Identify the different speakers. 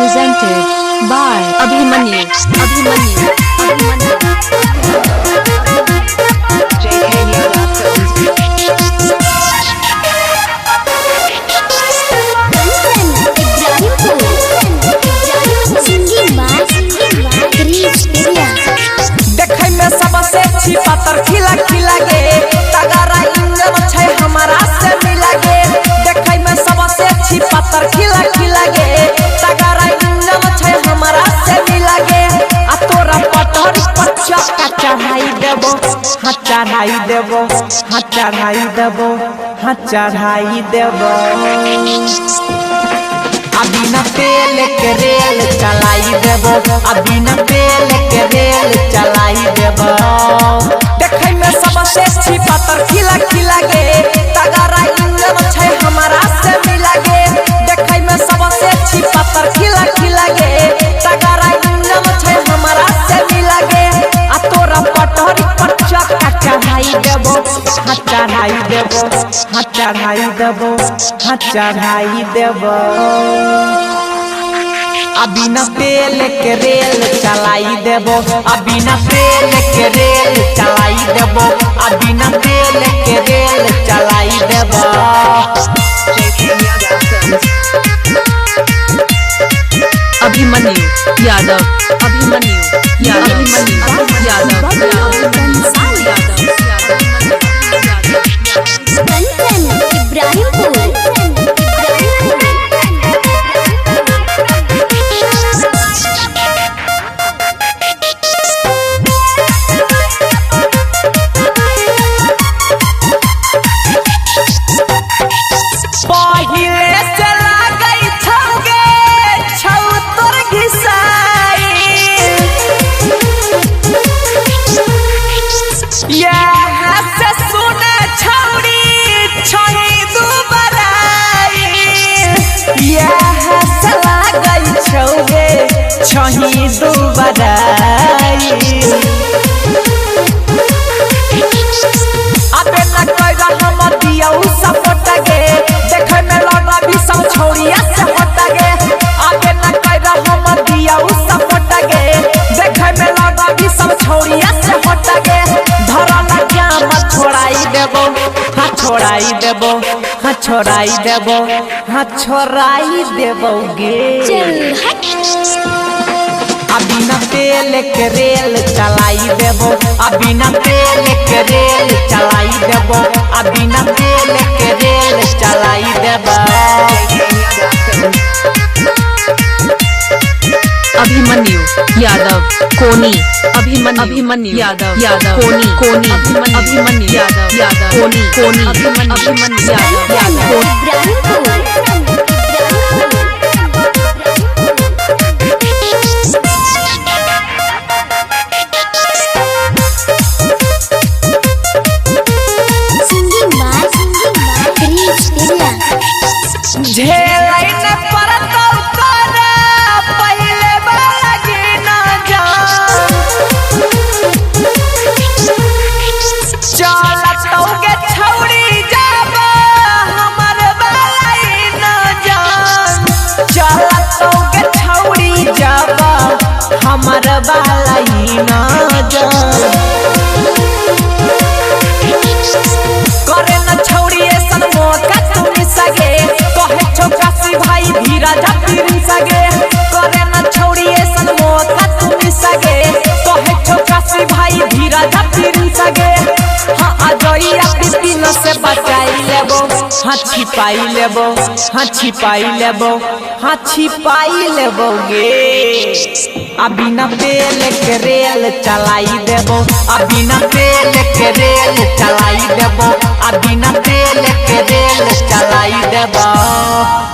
Speaker 1: presented by Abhimanyu.
Speaker 2: देखे में सबसे अच्छी पातर खिला खिला गे तगड़ा इंजन छै हमारा से मिला गे। देखे में सबसे अच्छी पातर खिला खिला गे तगड़ा इंजन छै हमारा से मिला गे। आ तोरा पटहर पर चक्का चढ़ाई देबो, हाँ चढ़ाई देबो, हाँ चढ़ाई देबो, हाँ चढ़ाई देबो। अभी न तेल के रेल चलाई देबो, अभी न तेल के रेल चलाई देबो। देखे में सबसे अच्छी पातर खिला खिला गे तगड़ा इंजन छै हमारा से मिला गे। देखे में सबसे अच्छी पातर खिला खिला गे तगड़ा इंजन छै हमारा से मिला गे। आ तोरा पटहरी पर चक्का चढ़ाई देबो, हाँ चढ़ाई देबो, हाँ चढ़ाई देबो, हाँ चढ़ाई देबो। अभी न तेल के रेल चलाई देबो, अभी न तेल के रेल चलाई देबो, अभी न तेल के रेल चलाई देबो।
Speaker 1: Abhimanyu Yadav, Abhimanyu Yadav,
Speaker 2: पहिले से लागई छौगे छौ तोर घिसाई यहाँ से सुने छौड़ी छही दुबराई। यहाँ से लागई छौगे छही दुबराई। अबे न कइरा हमर दियौ सपोर्ट गे देखे में लगा भी सब छौड़िया से हट गे। अबे न कइरा हमर दियौ सपोर्ट गे देखे में लगा भी सब छौड़िया से हट गे। धरा न जाम छोड़ाई देबो, हाँ छोड़ाई देबो, हाँ छोड़ाई देबो, हाँ छोड़ाई देबो गे। अभी न तेल के रेल चलाई देबो, अभी न तेल के रेल चलाई देबो, अभी न तेल के रेल चलाई देबो।
Speaker 1: Abhimanyu Yadav, Koni, Abhimanyu Yadav, Koni, Abhimanyu Yadav, Koni, Abhimanyu Yadav,
Speaker 2: झेलाई न परतौ तोरा पहिले बागी न जान। चलतौ के छौड़ी जाबा हमर बाई न जान। चलतौ के छौड़ी जाबा हमर बाई न जान। करे न छौड़ी ऐसन मौका तुम सगे कहे छौकासी भाई धीरा झपटी सगे। करे न छौड़ी ऐसन मौका तुम सगे कहे छौकासी भाई धीरा झपटी सगे। हाँ अजइया पिपिन से बचाई लेबो, हाँ छिपाई लेबो, हाँ छिपाई लेबो, हाँ छिपाई लेबो गे। अभी न तेल के रेल चलाई देबो, अभी न तेल के रेल चलाई देबो, अभी न तेल के रेल चलाई देबो।